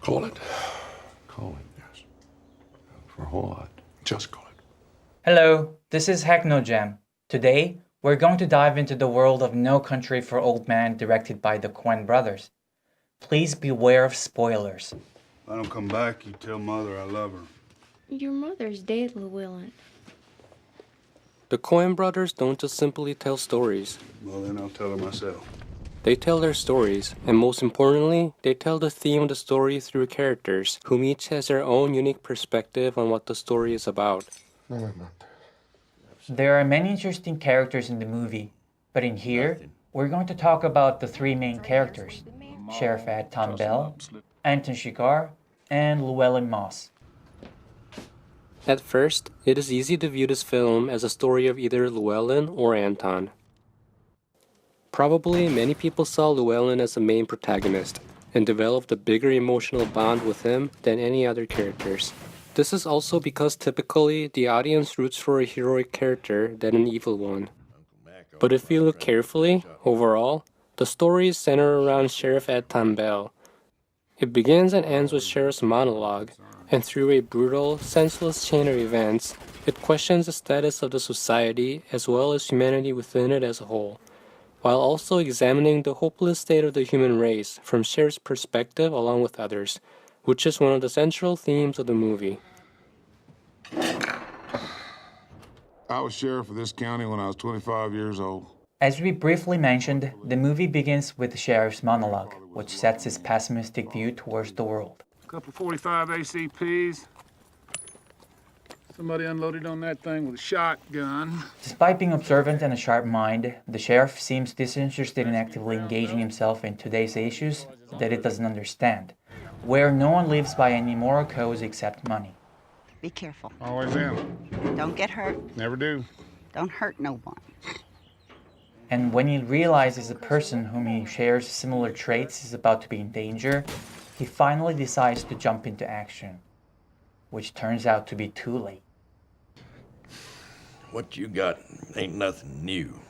Call it. Coen. Yes. For what? Just call it. Hello, this is HackNoJam. Today, we're going to dive into the world of No Country for Old Men directed by the Coen Brothers. Please beware of spoilers. If I don't come back, you tell Mother I love her. Your mother's dead, Llewellyn. The Coen brothers don't just simply tell stories. Well, then I'll tell her myself. They tell their stories, and most importantly, they tell the theme of the story through characters, whom each has their own unique perspective on what the story is about. There are many interesting characters in the movie, but in here, we're going to talk about the three main characters, Sheriff Anton Bell, Anton Chigurh, and Llewellyn Moss. At first, it is easy to view this film as a story of either Llewellyn or Anton. Probably many people saw Llewellyn as the main protagonist, and developed a bigger emotional bond with him than any other characters. This is also because typically the audience roots for a heroic character than an evil one. But if you look carefully, overall, the story is centered around Sheriff Anton Bell. It begins and ends with Sheriff's monologue, and through a brutal, senseless chain of events, it questions the status of the society as well as humanity within it as a whole, while also examining the hopeless state of the human race from Sheriff's perspective along with others, which is one of the central themes of the movie. I was sheriff of this county when I was 25 years old. As we briefly mentioned, the movie begins with the sheriff's monologue, which sets his pessimistic view towards the world. Couple 45 ACPs. Somebody unloaded on that thing with a shotgun. Despite being observant and a sharp mind, the sheriff seems disinterested in actively engaging himself in today's issues that it doesn't understand, where no one lives by any moral codes except money. Be careful. Always am. Don't get hurt. Never do. Don't hurt no one. And when he realizes the person whom he shares similar traits is about to be in danger, he finally decides to jump into action, which turns out to be too late. What you got ain't nothing new.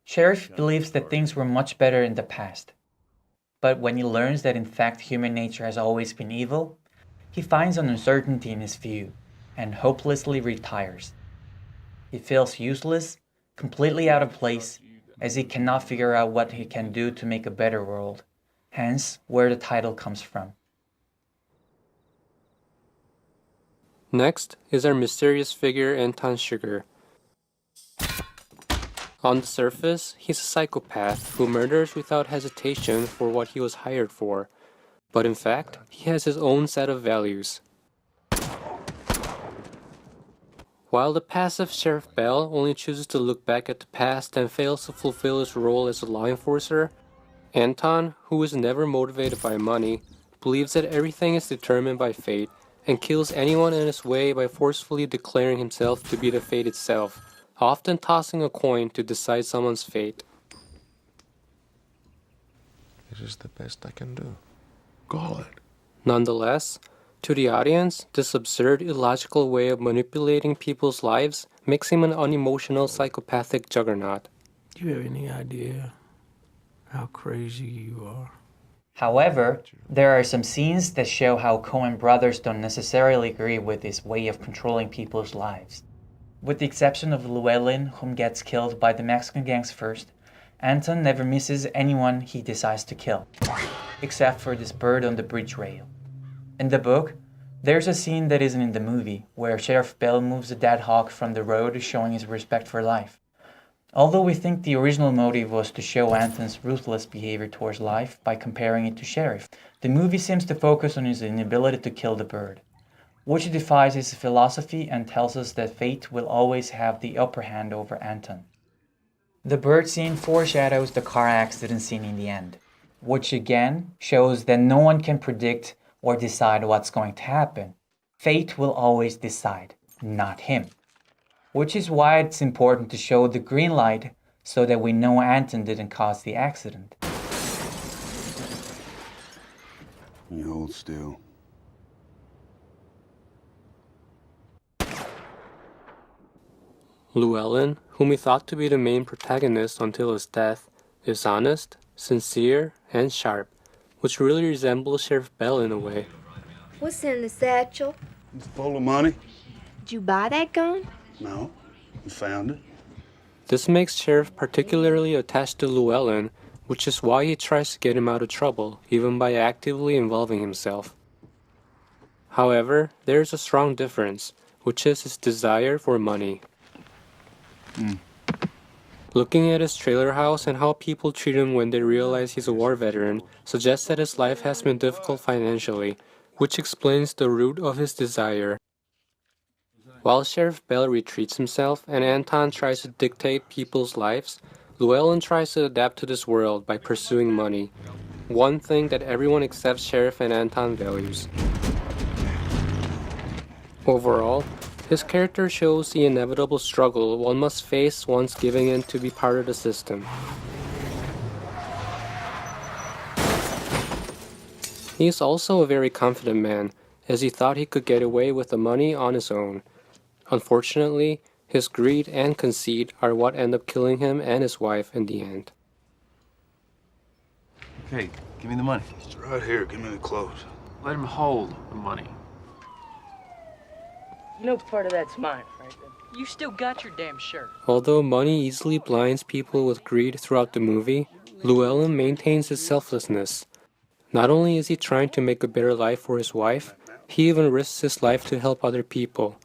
Sheriff believes that things were much better in the past. But when he learns that in fact human nature has always been evil, he finds an uncertainty in his view and hopelessly retires. He feels useless, completely out of place, as he cannot figure out what he can do to make a better world, hence where the title comes from. Next is our mysterious figure Anton Chigurh. On the surface, he's a psychopath who murders without hesitation for what he was hired for, but in fact, he has his own set of values. While the passive Sheriff Bell only chooses to look back at the past and fails to fulfill his role as a law enforcer, Anton, who is never motivated by money, believes that everything is determined by fate and kills anyone in his way by forcefully declaring himself to be the fate itself, often tossing a coin to decide someone's fate. This is the best I can do. Call it. Nonetheless, to the audience, this absurd, illogical way of manipulating people's lives makes him an unemotional, psychopathic juggernaut. Do you have any idea how crazy you are? However, there are some scenes that show how Coen Brothers don't necessarily agree with this way of controlling people's lives. With the exception of Llewellyn, whom gets killed by the Mexican gangs first, Anton never misses anyone he decides to kill, except for this bird on the bridge rail. In the book, there's a scene that isn't in the movie, where Sheriff Bell moves a dead hawk from the road, showing his respect for life. Although we think the original motive was to show Anton's ruthless behavior towards life by comparing it to Sheriff, the movie seems to focus on his inability to kill the bird, which defies his philosophy and tells us that fate will always have the upper hand over Anton. The bird scene foreshadows the car accident scene in the end, which again shows that no one can predict or decide what's going to happen. Fate will always decide, not him. Which is why it's important to show the green light so that we know Anton didn't cause the accident. You hold still. Llewellyn, whom we thought to be the main protagonist until his death, is honest, sincere, and sharp, which really resembles Sheriff Bell in a way. What's in the satchel? It's full of money. Did you buy that gun? No, we found it. This makes Sheriff particularly attached to Llewellyn, which is why he tries to get him out of trouble, even by actively involving himself. However, there is a strong difference, which is his desire for money. Looking at his trailer house and how people treat him when they realize he's a war veteran suggests that his life has been difficult financially, which explains the root of his desire. While Sheriff Bell retreats himself and Anton tries to dictate people's lives, Llewellyn tries to adapt to this world by pursuing money, one thing that everyone except Sheriff and Anton values. Overall, his character shows the inevitable struggle one must face once giving in to be part of the system. He is also a very confident man, as he thought he could get away with the money on his own. Unfortunately, his greed and conceit are what end up killing him and his wife in the end. Okay, give me the money. It's right here. Give me the clothes. Let him hold the money. You know part of that's mine, Franklin. You still got your damn shirt. Although money easily blinds people with greed throughout the movie, Llewellyn maintains his selflessness. Not only is he trying to make a better life for his wife, he even risks his life to help other people,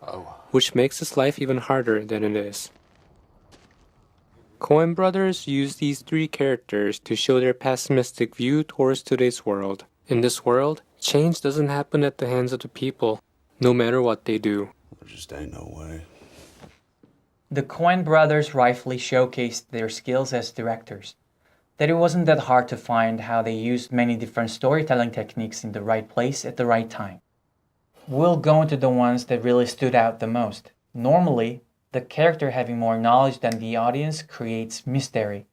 which makes his life even harder than it is. Coen Brothers used these three characters to show their pessimistic view towards today's world. In this world, change doesn't happen at the hands of the people, no matter what they do. There just ain't no way. The Coen Brothers rightfully showcased their skills as directors, that it wasn't that hard to find how they used many different storytelling techniques in the right place at the right time. We'll go into the ones that really stood out the most. Normally, the character having more knowledge than the audience creates mystery,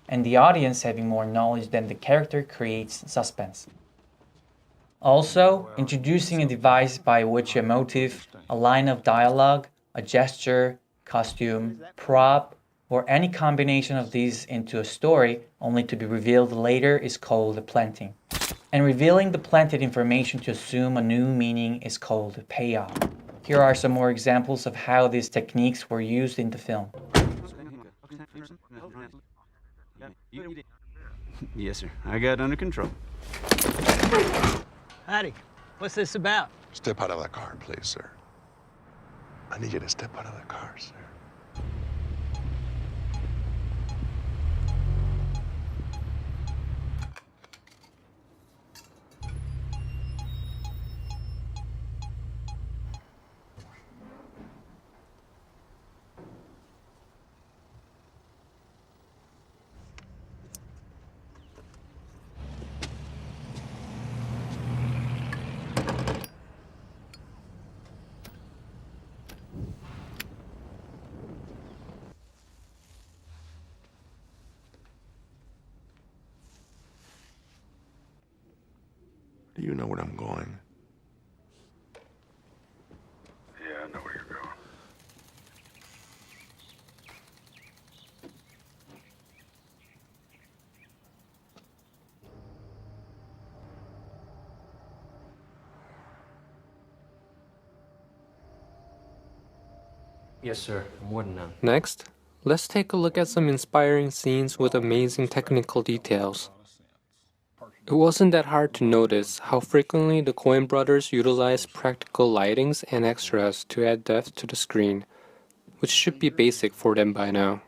and the audience having more knowledge than the character creates suspense. Also, introducing a device by which a motive, a line of dialogue, a gesture, costume, prop, or any combination of these into a story only to be revealed later is called planting. And revealing the planted information to assume a new meaning is called payoff. Here are some more examples of how these techniques were used in the film. Yes, sir. I got it under control. Howdy. What's this about? Step out of that car, please, sir. I need you to step out of that car, sir. Do you know where I'm going? Yeah, I know where you're going. Yes, sir. I'm wooden now. Next, let's take a look at some inspiring scenes with amazing technical details. It wasn't that hard to notice how frequently the Coen Brothers utilized practical lightings and extras to add depth to the screen, which should be basic for them by now.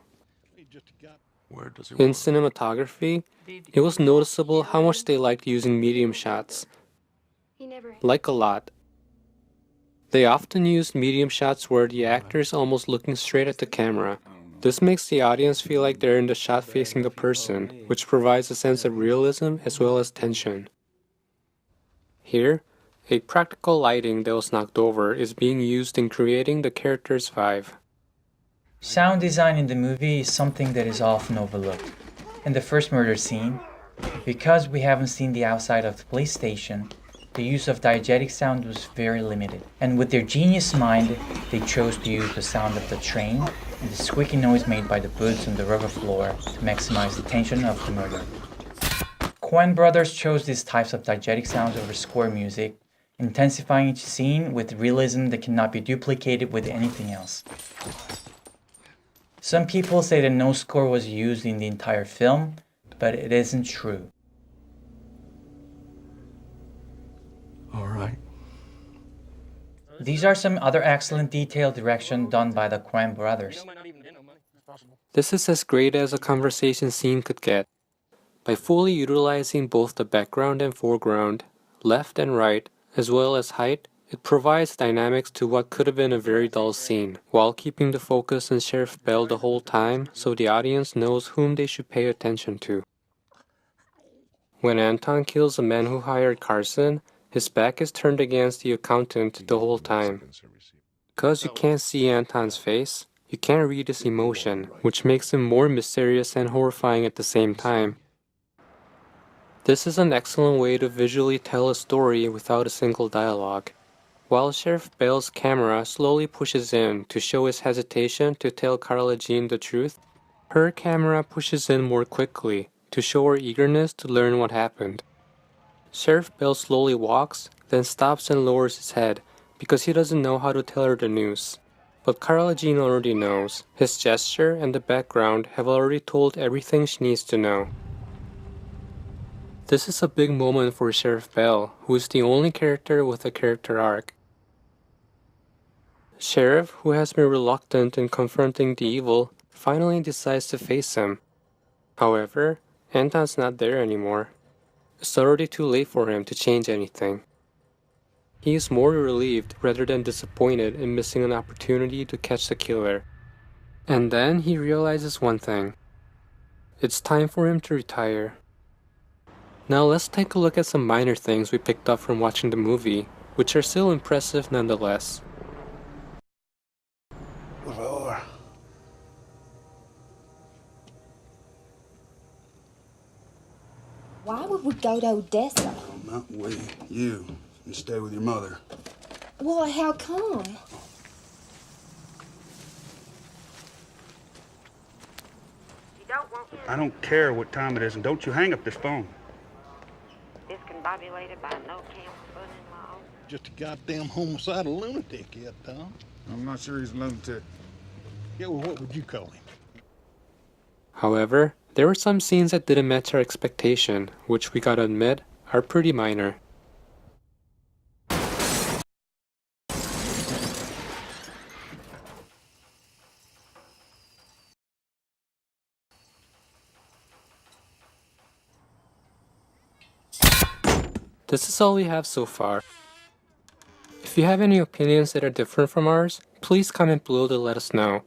Where does he In want? cinematography, it was noticeable how much they liked using medium shots, like a lot. They often used medium shots where the actor is almost looking straight at the camera. This makes the audience feel like they're in the shot facing the person, which provides a sense of realism as well as tension. Here, a practical lighting that was knocked over is being used in creating the character's vibe. Sound design in the movie is something that is often overlooked. In the first murder scene, because we haven't seen the outside of the police station, the use of diegetic sound was very limited. And with their genius mind, they chose to use the sound of the train and the squeaky noise made by the boots on the rubber floor to maximize the tension of the murder. Coen Brothers chose these types of diegetic sounds over score music, intensifying each scene with realism that cannot be duplicated with anything else. Some people say that no score was used in the entire film, but it isn't true. All right. These are some other excellent detail direction done by the Coen Brothers. This is as great as a conversation scene could get. By fully utilizing both the background and foreground, left and right, as well as height, it provides dynamics to what could have been a very dull scene, while keeping the focus on Sheriff Bell the whole time so the audience knows whom they should pay attention to. When Anton kills the man who hired Carson, his back is turned against the accountant the whole time. Because you can't see Anton's face, you can't read his emotion, which makes him more mysterious and horrifying at the same time. This is an excellent way to visually tell a story without a single dialogue. While Sheriff Bell's camera slowly pushes in to show his hesitation to tell Carla Jean the truth, her camera pushes in more quickly to show her eagerness to learn what happened. Sheriff Bell slowly walks, then stops and lowers his head because he doesn't know how to tell her the news. But Carla Jean already knows. His gesture and the background have already told everything she needs to know. This is a big moment for Sheriff Bell, who is the only character with a character arc. Sheriff, who has been reluctant in confronting the evil, finally decides to face him. However, Anton's not there anymore. It's already too late for him to change anything. He is more relieved rather than disappointed in missing an opportunity to catch the killer. And then he realizes one thing. It's time for him to retire. Now let's take a look at some minor things we picked up from watching the movie, which are still impressive nonetheless. Why would we go to Odessa? Not we, you, and stay with your mother. Well, how come? I don't care what time it is, and don't you hang up this phone. Discombobulated by no camp son-in-law. Just a goddamn homicidal lunatic, yeah, Tom. I'm not sure he's a lunatic. Yeah, well, what would you call him? However, there were some scenes that didn't match our expectation, which we gotta admit are pretty minor. This is all we have so far. If you have any opinions that are different from ours, please comment below to let us know.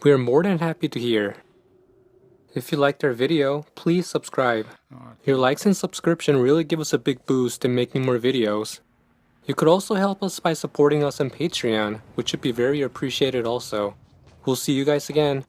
We are more than happy to hear. If you liked our video, please subscribe. Your likes and subscription really give us a big boost in making more videos. You could also help us by supporting us on Patreon, which would be very appreciated also. We'll see you guys again.